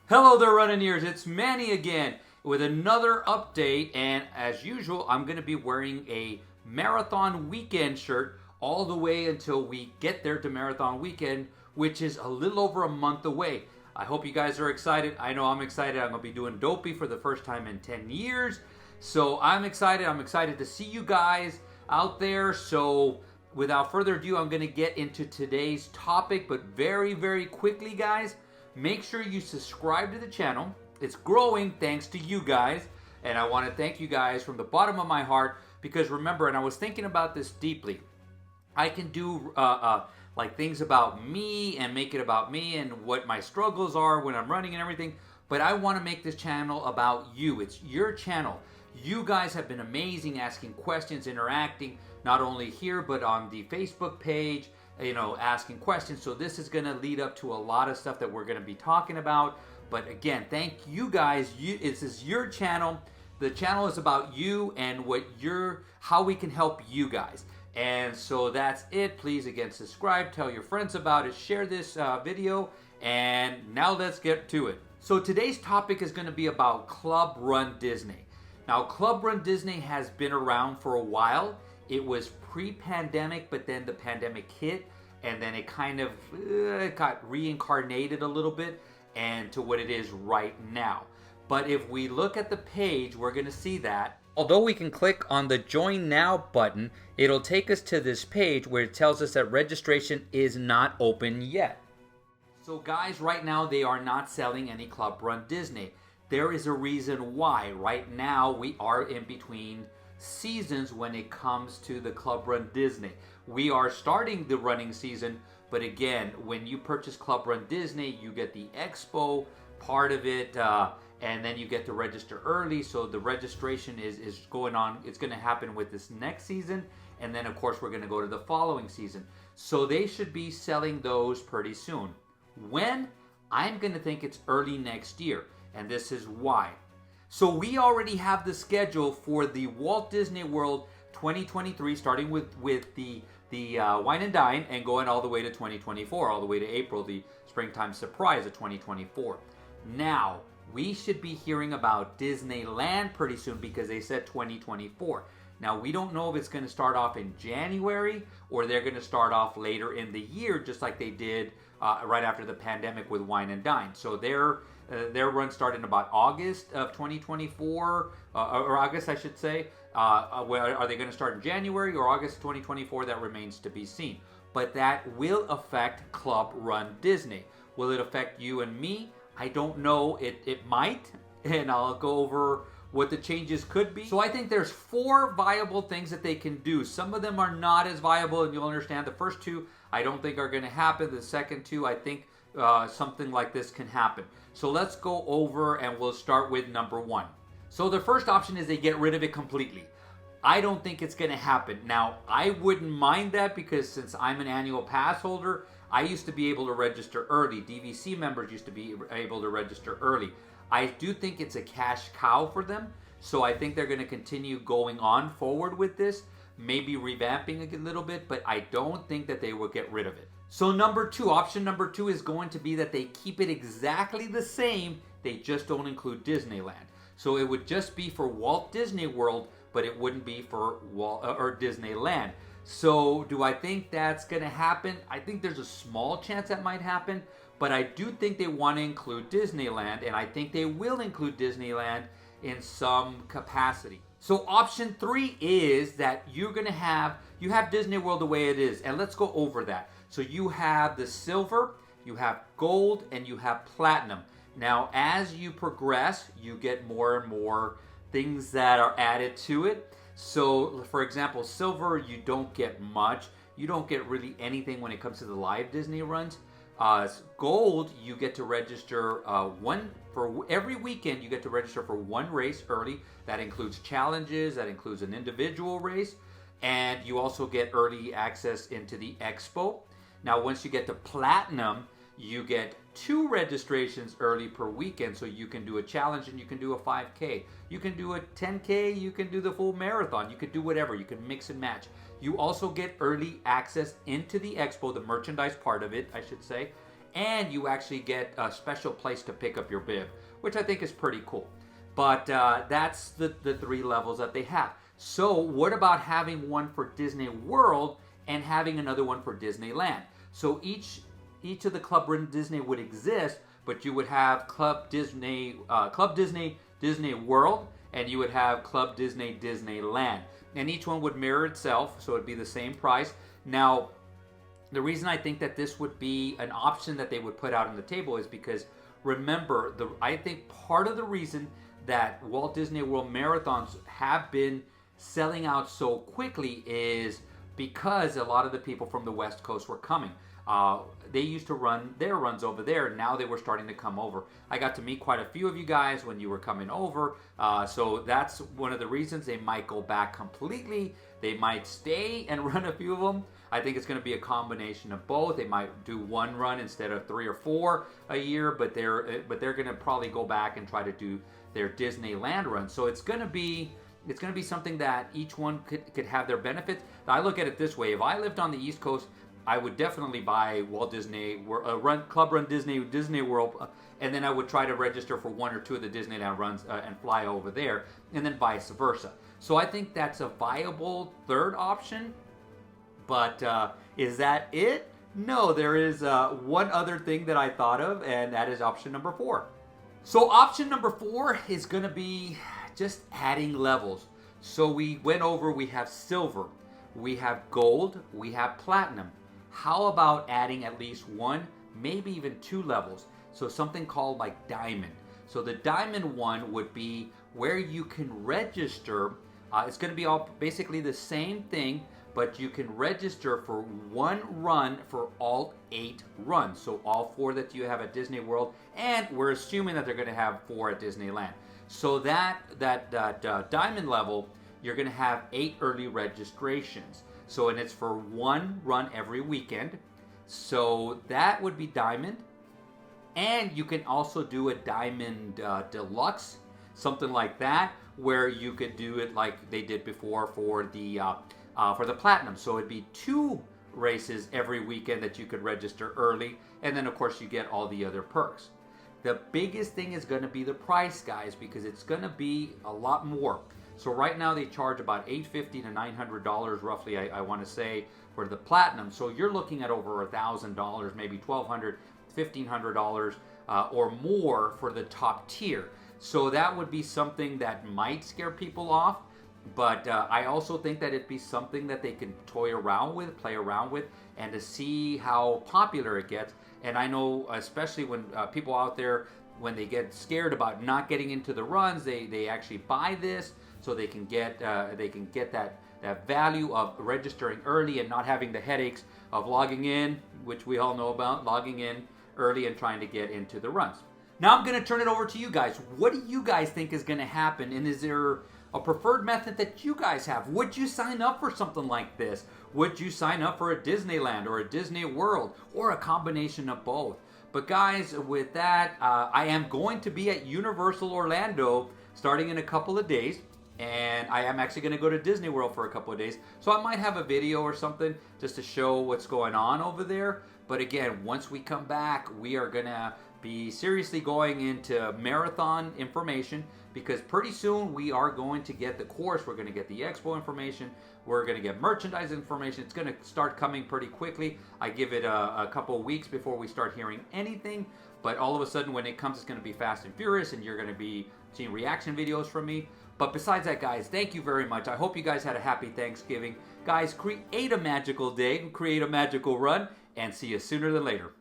Hello there, running-ears. It's Manny again with another update, and as usual, I'm going to be wearing a Marathon Weekend shirt all the way until we get there to Marathon Weekend, which is a little over a month away. I hope you guys are excited. I know I'm excited. I'm going to be doing Dopey for the first time in 10 years, so I'm excited. I'm excited to see you guys out there. So without further ado, I'm going to get into today's topic, but very, very quickly, guys. Make sure you subscribe to the channel. It's growing thanks to you guys. And I want to thank you guys from the bottom of my heart, because remember, and I was thinking about this deeply, I can do like things about me and make it about me and what my struggles are when I'm running and everything. But I want to make this channel about you. It's your channel. You guys have been amazing, asking questions, interacting, not only here, but on the Facebook page, asking questions. So this is going to lead up to a lot of stuff that we're going to be talking about. But again, thank you guys. This is your channel. The channel is about you and how we can help you guys. And so that's it. Please, again, subscribe, tell your friends about it, share this video, and now let's get to it. So today's topic is going to be about Club Run Disney. Now, Club Run Disney has been around for a while. It was pre-pandemic, but then the pandemic hit, and then it kind of got reincarnated a little bit and to what it is right now. But if we look at the page, we're going to see that although we can click on the Join Now button, it'll take us to this page where it tells us that registration is not open yet. So guys, right now they are not selling any Club Run Disney. There is a reason why. Right now we are in between seasons when it comes to the Club Run Disney. We are starting the running season, but again, when you purchase Club Run Disney, you get the expo part of it, and then you get to register early. So the registration is going on. It's going to happen with this next season, and then of course we're going to go to the following season. So they should be selling those pretty soon. When? I'm going to think it's early next year, and this is why. So we already have the schedule for the Walt Disney World 2023, starting with the Wine and Dine and going all the way to 2024, all the way to April, the springtime surprise of 2024. Now, we should be hearing about Disneyland pretty soon because they said 2024. Now, we don't know if it's going to start off in January or they're going to start off later in the year, just like they did right after the pandemic with Wine and Dine. So their run started in about August of 2024, or August, I should say. Are they going to start in January or August 2024? That remains to be seen. But that will affect Club Run Disney. Will it affect you and me? I don't know. It might, and I'll go over what the changes could be. So I think there's 4 viable things that they can do. Some of them are not as viable, and you'll understand. The first 2 I don't think are going to happen. The second 2, I think something like this can happen. So let's go over, and we'll start with number 1. So the first option is they get rid of it completely. I don't think it's going to happen. Now, I wouldn't mind that because since I'm an annual pass holder, I used to be able to register early. DVC members used to be able to register early. I do think it's a cash cow for them, so I think they're going to continue going on forward with this, maybe revamping a little bit, but I don't think that they will get rid of it. So option number two is going to be that they keep it exactly the same, they just don't include Disneyland. So it would just be for Walt Disney World, but it wouldn't be for Disneyland. So do I think that's going to happen? I think there's a small chance that might happen, but I do think they want to include Disneyland, and I think they will include Disneyland in some capacity. So option 3 is that you have Disney World the way it is, and let's go over that. So you have the silver, you have gold, and you have platinum. Now, as you progress, you get more and more things that are added to it. So, for example, silver, you don't get much. You don't get really anything when it comes to the live Disney runs. Gold, you get to register for every weekend. You get to register for 1 race early. That includes challenges. That includes an individual race, and you also get early access into the expo. Now, once you get to platinum, you get 2 registrations early per weekend, so you can do a challenge and you can do a 5K. You can do a 10K, you can do the full marathon, you can do whatever, you can mix and match. You also get early access into the expo, the merchandise part of it, I should say, and you actually get a special place to pick up your bib, which I think is pretty cool. But that's the 3 levels that they have. So what about having one for Disney World and having another one for Disneyland? So each of the Club Run Disney would exist, but you would have Club Disney, Disney World, and you would have Club Disney, Disneyland. And each one would mirror itself, so it'd be the same price. Now, the reason I think that this would be an option that they would put out on the table is because, remember, I think part of the reason that Walt Disney World marathons have been selling out so quickly is because a lot of the people from the West Coast were coming. They used to run their runs over there, and now they were starting to come over. I got to meet quite a few of you guys when you were coming over, so that's one of the reasons. They might go back completely. They might stay and run a few of them. I think it's going to be a combination of both. They might do one run instead of 3 or 4 a year, but they're going to probably go back and try to do their Disneyland run. So it's going to be something that each one could have their benefits. I look at it this way: if I lived on the East Coast, I would definitely buy Walt Disney Club Run Disney World, and then I would try to register for 1 or 2 of the Disneyland runs and fly over there, and then vice versa. So I think that's a viable third option. But is that it? No, there is one other thing that I thought of, and that is option number 4. So option number 4 is going to be just adding levels. So we went over, we have silver, we have gold, we have platinum. How about adding at least 1, maybe even 2 levels? So something called like diamond. So the diamond one would be where you can register. It's going to be all basically the same thing, but you can register for 1 run for all 8 runs. So all 4 that you have at Disney World, and we're assuming that they're going to have 4 at Disneyland. So that diamond level, you're going to have 8 early registrations. So, and it's for 1 run every weekend. So that would be diamond. And you can also do a diamond deluxe, something like that, where you could do it like they did before for the platinum. So it'd be 2 races every weekend that you could register early, and then of course you get all the other perks. The biggest thing is going to be the price, guys, because it's going to be a lot more. So right now they charge about $850 to $900 roughly, I want to say, for the platinum. So you're looking at over $1,000, maybe $1,200, $1,500 or more for the top tier. So that would be something that might scare people off. But I also think that it'd be something that they can toy around with, play around with, and to see how popular it gets. And I know, especially when people out there, when they get scared about not getting into the runs, they actually buy this so they can get that value of registering early and not having the headaches of logging in, which we all know about, logging in early and trying to get into the runs. Now I'm going to turn it over to you guys. What do you guys think is going to happen? And is there a preferred method that you guys have? Would you sign up for something like this? Would you sign up for a Disneyland or a Disney World or a combination of both? But guys, with that, I am going to be at Universal Orlando starting in a couple of days. And I am actually going to go to Disney World for a couple of days. So I might have a video or something just to show what's going on over there. But again, once we come back, we are going to be seriously going into marathon information, because pretty soon we are going to get the course, we're going to get the expo information, we're going to get merchandise information. It's going to start coming pretty quickly. I give it a couple of weeks before we start hearing anything, but all of a sudden when it comes, it's going to be fast and furious, and you're going to be seeing reaction videos from me. But besides that, guys, thank you very much. I hope you guys had a happy Thanksgiving. Guys, create a magical day, create a magical run, and see you sooner than later.